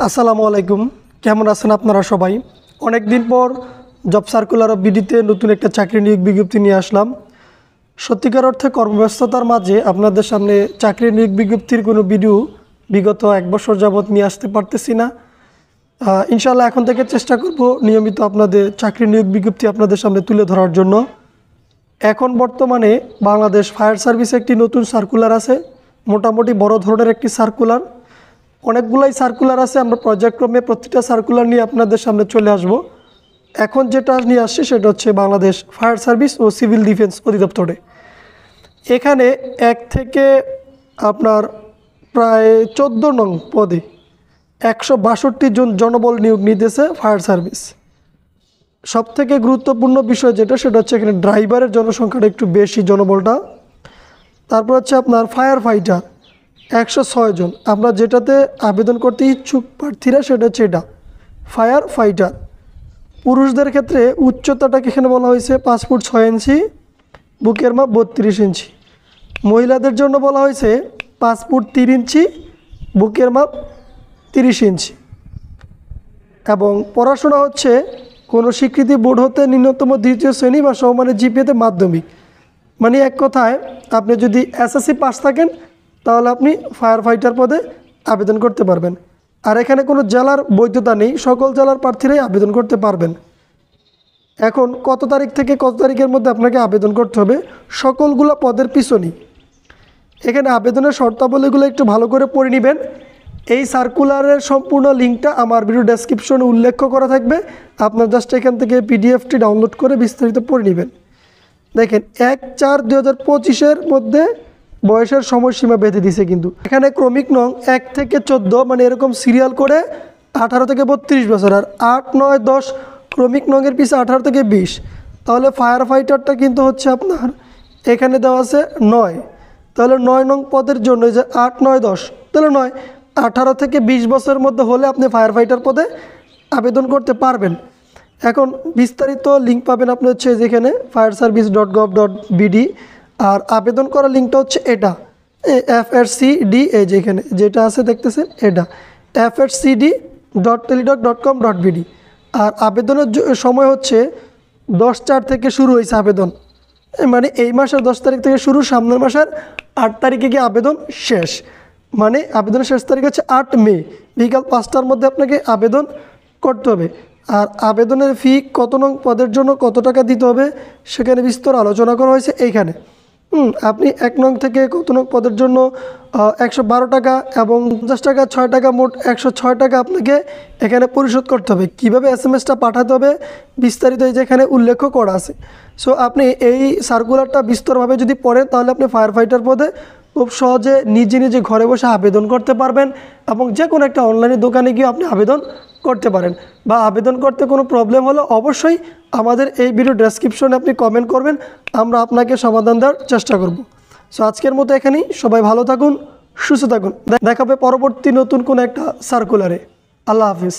আসসালামু আলাইকুম, কেমন আছেন আপনারা সবাই? অনেক দিন পর জব সার্কুলার অফ বিডিতে নতুন একটা চাকরি নিয়োগ বিজ্ঞপ্তি নিয়ে আসলাম। সত্যিকার অর্থে কর্মব্যস্ততার মাঝে আপনাদের সামনে চাকরি নিয়োগ বিজ্ঞপ্তির কোনো ভিডিও বিগত 1 বছর যাবৎ নিয়ে আসতে পারতেছি না। ইনশাআল্লাহ এখন থেকে চেষ্টা করব নিয়মিত আপনাদের চাকরি নিয়োগ বিজ্ঞপ্তি আপনাদের সামনে তুলে ধরার জন্য। এখন বর্তমানে বাংলাদেশ ফায়ার সার্ভিসে একটি নতুন সার্কুলার আছে, মোটামুটি বড় ধরনের একটি সার্কুলার। অনেকগুলাই সার্কুলার আছে, আমরা পর্যায়ক্রমে প্রতিটা সার্কুলার নিয়ে আপনাদের সামনে চলে আসব। এখন যেটা নিয়ে আসছে সেটা হচ্ছে বাংলাদেশ ফায়ার সার্ভিস ও সিভিল ডিফেন্স অধিদপ্তরে। এখানে 1 থেকে আপনার প্রায় 14 নং পদে 162 জন জনবল নিয়োগ নিতেছে ফায়ার সার্ভিস। সবথেকে গুরুত্বপূর্ণ বিষয় যেটা সেটা হচ্ছে এখানে ড্রাইভারের জনসংখ্যাটা একটু বেশি, জনবলটা। তারপর হচ্ছে আপনার ফায়ার ফাইটার 106 জন। আমরা যেটাতে আবেদন করতে ইচ্ছুক প্রার্থীরা সেটা হচ্ছে এটা ফায়ার ফাইটার। পুরুষদের ক্ষেত্রে উচ্চতাটাকে এখানে বলা হয়েছে 5 ফুট 6 ইঞ্চি, বুকের মাপ 32 ইঞ্চি। মহিলাদের জন্য বলা হয়েছে 5 ফুট 3 ইঞ্চি, বুকের মাপ 30 ইঞ্চি। এবং পড়াশোনা হচ্ছে কোনো স্বীকৃতি বোর্ড হতে ন্যূনতম 2য় শ্রেণী বা সমমানের জিপিএতে মাধ্যমিক। মানে এক কথায় আপনি যদি এসএসসি পাস থাকেন তাহলে আপনি ফায়ার ফাইটার পদে আবেদন করতে পারবেন। আর এখানে কোনো জেলার বৈধতা নেই, সকল জেলার প্রার্থীরাই আবেদন করতে পারবেন। এখন কত তারিখ থেকে কত তারিখের মধ্যে আপনাকে আবেদন করতে হবে সকলগুলো পদের পিছনেই এখানে আবেদনের শর্তাবলীগুলো একটু ভালো করে পড়ে নেবেন। এই সার্কুলারের সম্পূর্ণ লিঙ্কটা আমার ভিডিও ডেসক্রিপশনে উল্লেখ করা থাকবে, আপনার জাস্ট এখান থেকে পিডিএফটি ডাউনলোড করে বিস্তারিত পড়ে নেবেন। দেখেন 1/4/2025 মধ্যে বয়সের সময়সীমা বেঁধে দিছে, কিন্তু এখানে ক্রমিক নং 1 থেকে 14 মানে এরকম সিরিয়াল করে 18 থেকে 32 বছর, আর 8, 9, 10 ক্রমিক নংয়ের পিছনে 18 থেকে 20। তাহলে ফায়ার ফাইটারটা কিন্তু হচ্ছে আপনার এখানে দেওয়া আছে 9, তাহলে 9 নং পদের জন্য যে 8, 9, 10 তাহলে 9, 18 থেকে 20 বছরের মধ্যে হলে আপনি ফায়ার ফাইটার পদে আবেদন করতে পারবেন। এখন বিস্তারিত লিঙ্ক পাবেন আপনি হচ্ছে যেখানে fireservice.gov.bd, আর আবেদন করার লিঙ্কটা হচ্ছে এটা FHCD, এই যেখানে যেটা আছে দেখতেছেন এটা FHCD.teledoc.com.bd। আর আবেদনের সময় হচ্ছে 10/4 থেকে শুরু হয়েছে আবেদন, মানে এই মাসের 10 তারিখ থেকে শুরু, সামনের মাসের 8 তারিখে গিয়ে আবেদন শেষ। মানে আবেদনের শেষ তারিখ হচ্ছে 8 মে বিকাল 5টার মধ্যে আপনাকে আবেদন করতে হবে। আর আবেদনের ফি কত নং পদের জন্য কত টাকা দিতে হবে সেখানে বিস্তর আলোচনা করা হয়েছে এইখানে। আপনি 1 নং থেকে কত নং পদের জন্য 112 টাকা এবং 50 টাকা, 6 টাকা, মোট 106 টাকা আপনাকে এখানে পরিশোধ করতে হবে। কীভাবে SMS-টা পাঠাতে হবে বিস্তারিত এই যেখানে উল্লেখ করা আছে। সো আপনি এই সার্কুলারটা বিস্তরভাবে যদি পড়েন তাহলে আপনি ফায়ার ফাইটার পদে খুব সহজে নিজে নিজে ঘরে বসে আবেদন করতে পারবেন, এবং যে কোনো একটা অনলাইনে দোকানে গিয়ে আপনি আবেদন করতে পারেন। বা আবেদন করতে কোনো প্রবলেম হলে অবশ্যই আমাদের এই ভিডিও ডেসক্রিপশনে আপনি কমেন্ট করবেন, আমরা আপনাকে সমাধান দেওয়ার চেষ্টা করব। সো আজকের মতো এখানেই, সবাই ভালো থাকুন, সুস্থ থাকুন, দেখা হবে পরবর্তী নতুন কোনো একটা সার্কুলারে। আল্লাহ হাফিজ।